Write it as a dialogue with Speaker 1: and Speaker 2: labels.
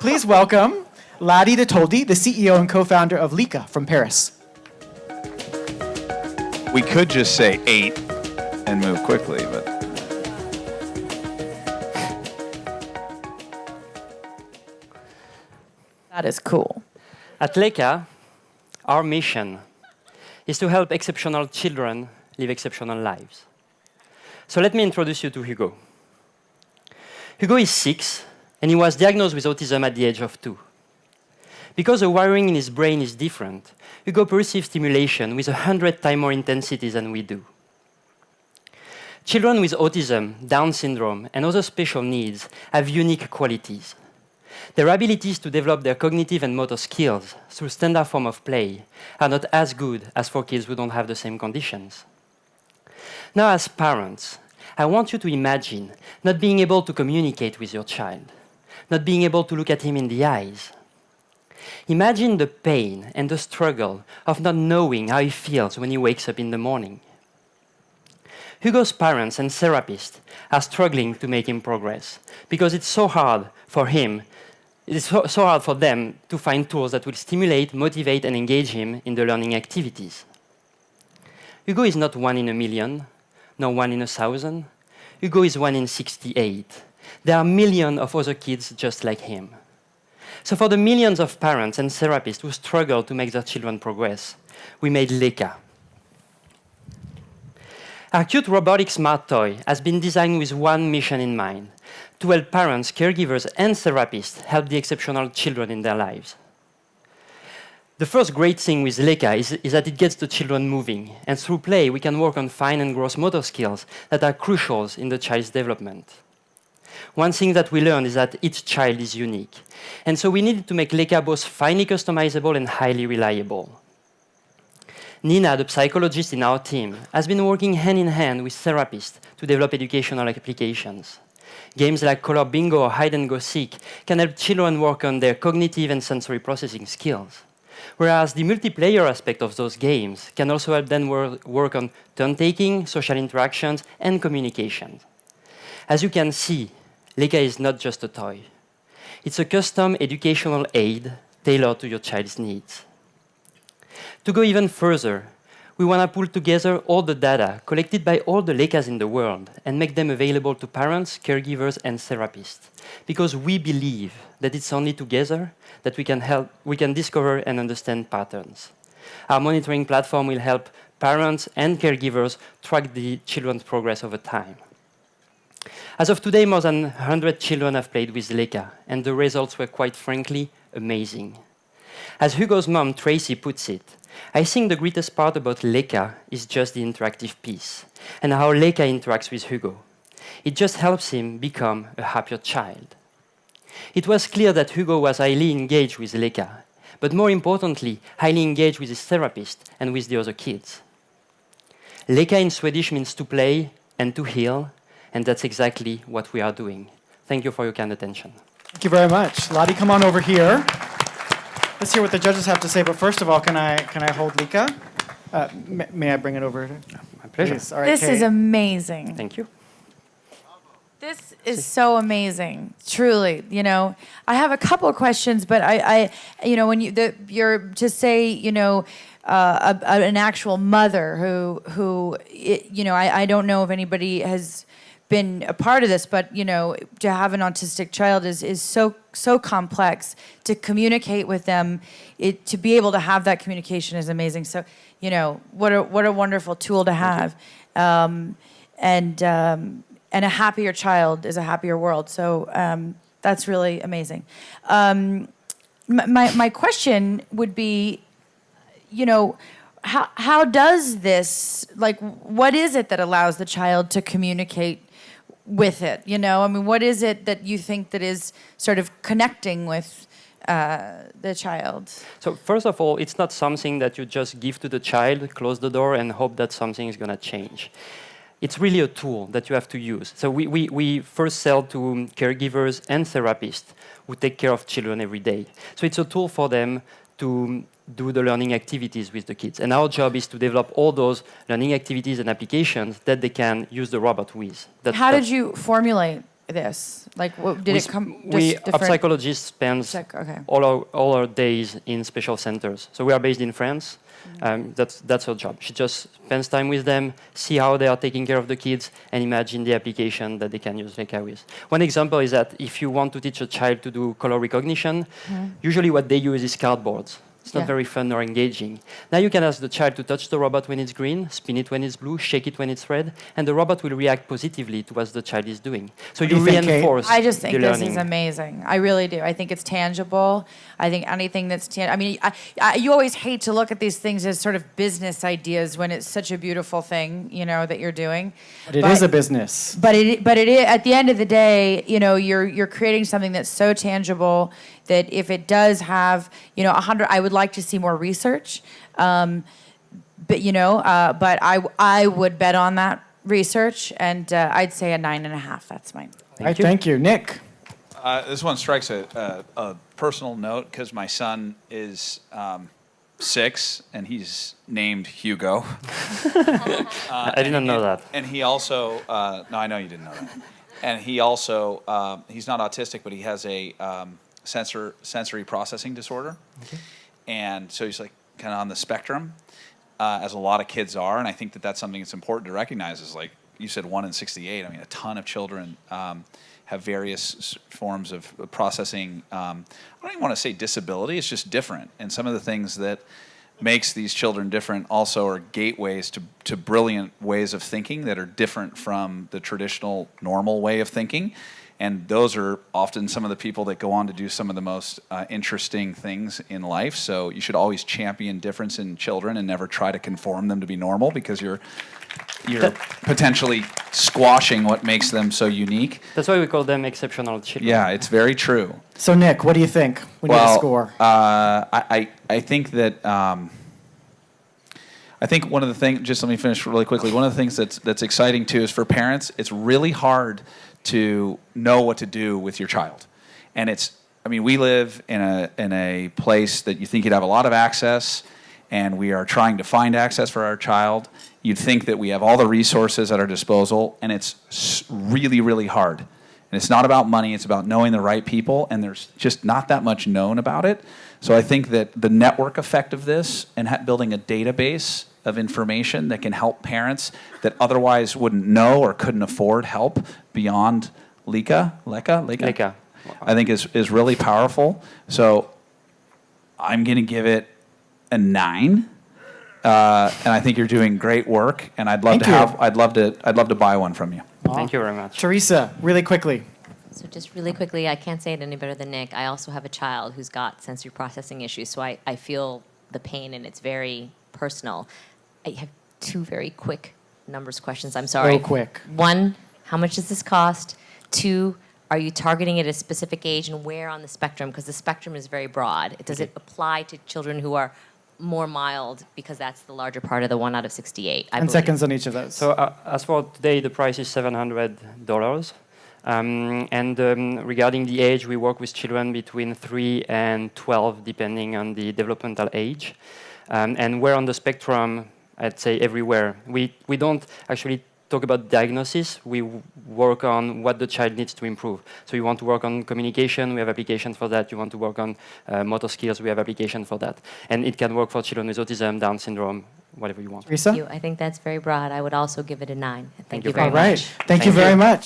Speaker 1: Please welcome Ladislas de Toldi, the CEO and co-founder of Leka from Paris.
Speaker 2: We could just say 8 and move quickly, but...
Speaker 3: That is cool.
Speaker 4: At Leka, our mission is to help exceptional children live exceptional lives. So let me introduce you to Hugo. Hugo is 6, and he was diagnosed with autism at the age of 2. Because the wiring in his brain is different, Hugo perceives stimulation with 100 times more intensity than we do. Children with autism, Down syndrome, and other special needs have unique qualities. Their abilities to develop their cognitive and motor skills through standard form of play are not as good as for kids who don't have the same conditions. Now, as parents, I want you to imagine not being able to communicate with your child, not being able to look at him in the eyes. Imagine the pain and the struggle of not knowing how he feels when he wakes up in the morning. Hugo's parents and therapists are struggling to make him progress because it's so hard for him, it's so hard for them to find tools that will stimulate, motivate, and engage him in the learning activities. Hugo is not 1 in a million, nor 1 in 1,000. Hugo is 1 in 68. There are millions of other kids just like him. So for the millions of parents and therapists who struggle to make their children progress, we made Leka. Our cute robotic smart toy has been designed with one mission in mind: to help parents, caregivers, and therapists help the exceptional children in their lives. The first great thing with Leka is that it gets the children moving, and through play we can work on fine and gross motor skills that are crucial in the child's development. One thing that we learned is that each child is unique, and so we needed to make Leka both finely customizable and highly reliable. Nina, the psychologist in our team, has been working hand in hand with therapists to develop educational applications. Games like Color Bingo or Hide and Go Seek can help children work on their cognitive and sensory processing skills, whereas the multiplayer aspect of those games can also help them work on turn-taking, social interactions, and communication. As you can see, Leka is not just a toy. It's a custom educational aid tailored to your child's needs. To go even further, we want to pull together all the data collected by all the Lekas in the world and make them available to parents, caregivers, and therapists, because we believe that it's only together that we can discover and understand patterns. Our monitoring platform will help parents and caregivers track the children's progress over time. As of today, more than 100 children have played with Leka, and the results were quite frankly amazing. As Hugo's mom, Tracy, puts it, I think the greatest part about Leka is just the interactive piece, and how Leka interacts with Hugo. It just helps him become a happier child. It was clear that Hugo was highly engaged with Leka, but more importantly, highly engaged with his therapist and with the other kids. Leka in Swedish means to play and to heal, and that's exactly what we are doing. Thank you for your kind attention.
Speaker 1: Thank you very much. Ladi, come on over here. Let's hear what the judges have to say, but first of all, can I hold Leka? May I bring it over?
Speaker 4: My pleasure.
Speaker 1: Please. All right,
Speaker 3: This
Speaker 1: Kay.
Speaker 3: is amazing.
Speaker 4: Thank you.
Speaker 3: This is so amazing, truly. You know, I have a couple of questions, but I when you're to say, an actual mother who I don't know if anybody has been a part of this, but to have an autistic child is so complex. To communicate with them, to be able to have that communication is amazing. So what a wonderful tool to have, and a happier child is a happier world. So that's really amazing. My question would be, how does this, what is it that allows the child to communicate with it? What is it that you think that is sort of connecting with the child?
Speaker 4: So first of all, it's not something that you just give to the child, close the door, and hope that something is going to change. It's really a tool that you have to use. So we first sell to caregivers and therapists who take care of children every day. So it's a tool for them to do the learning activities with the kids. And our job is to develop all those learning activities and applications that they can use the robot with.
Speaker 3: How did you formulate this? Like, did it come?
Speaker 4: Our psychologist spends
Speaker 3: Okay.
Speaker 4: all our days in special centers. So we are based in France. That's her job. She just spends time with them, see how they are taking care of the kids, and imagine the application that they can use Leka with. One example is that if you want to teach a child to do color recognition, usually what they use is cardboards. It's not very fun or engaging. Now you can ask the child to touch the robot when it's green, spin it when it's blue, shake it when it's red, and the robot will react positively to what the child is doing. So you reinforce
Speaker 3: I just think
Speaker 4: the
Speaker 3: this
Speaker 4: learning.
Speaker 3: is amazing. I really do. I think it's tangible. I think anything that's I mean, you always hate to look at these things as sort of business ideas when it's such a beautiful thing, you know, that you're doing.
Speaker 1: But it is a business.
Speaker 3: But it is, at the end of the day, you know, you're creating something that's so tangible that if it does have, you know, 100, I would like to see more research. But you know, but I would bet on that research, and I'd say a 9.5. That's mine.
Speaker 1: Thank you. Nick.
Speaker 2: This one strikes a personal note because my son is 6 and he's named Hugo.
Speaker 4: I didn't know that.
Speaker 2: And he also, no, I know you didn't know that. And he also, he's not autistic, but he has a sensory processing disorder. Okay. And so he's like kind of on the spectrum, as a lot of kids are. And I think that that's something that's important to recognize is like you said, 1 in 68. I mean, a ton of children have various forms of processing. I don't even want to say disability. It's just different. And some of the things that makes these children different also are gateways to brilliant ways of thinking that are different from the traditional normal way of thinking. And those are often some of the people that go on to do some of the most interesting things in life. So you should always champion difference in children and never try to conform them to be normal because you're potentially squashing what makes them so unique.
Speaker 4: That's why we call them exceptional children.
Speaker 2: Yeah, it's very true.
Speaker 1: So Nick, what do you think? We need a score.
Speaker 2: I think that I think one of the things, just let me finish really quickly. One of the things that's exciting too is for parents, it's really hard to know what to do with your child. And I mean, we live in a place that you think you'd have a lot of access, and we are trying to find access for our child. You'd think that we have all the resources at our disposal, and it's really, really hard. And it's not about money, it's about knowing the right people, and there's just not that much known about it. So I think that the network effect of this and building a database of information that can help parents that otherwise wouldn't know or couldn't afford help beyond Leka, I think is really powerful. So I'm going to give it a 9. And I think you're doing great work, and I'd love to buy one from you.
Speaker 4: Thank you very much.
Speaker 1: Teresa, really quickly.
Speaker 5: So just really quickly, I can't say it any better than Nick. I also have a child who's got sensory processing issues, so I feel the pain, and it's very personal. I have 2 very quick numbers questions. I'm sorry.
Speaker 1: Real quick.
Speaker 5: 1, how much does this cost? 2, are you targeting it at a specific age, and where on the spectrum? Because the spectrum is very broad. Does it apply to children who are more mild, because that's the larger part of the 1 out of 68?
Speaker 1: And seconds on each of those.
Speaker 4: So as for today, the price is $700. Regarding the age, we work with children between 3 and 12, depending on the developmental age. And where on the spectrum, I'd say everywhere. We don't actually talk about diagnosis. We work on what the child needs to improve. So you want to work on communication, we have applications for that. You want to work on motor skills, we have applications for that. And it can work for children with autism, Down syndrome, whatever you want.
Speaker 1: Teresa?
Speaker 5: I think that's very broad. I would also give it a 9. Thank you very much.
Speaker 1: All right. Thank you very much.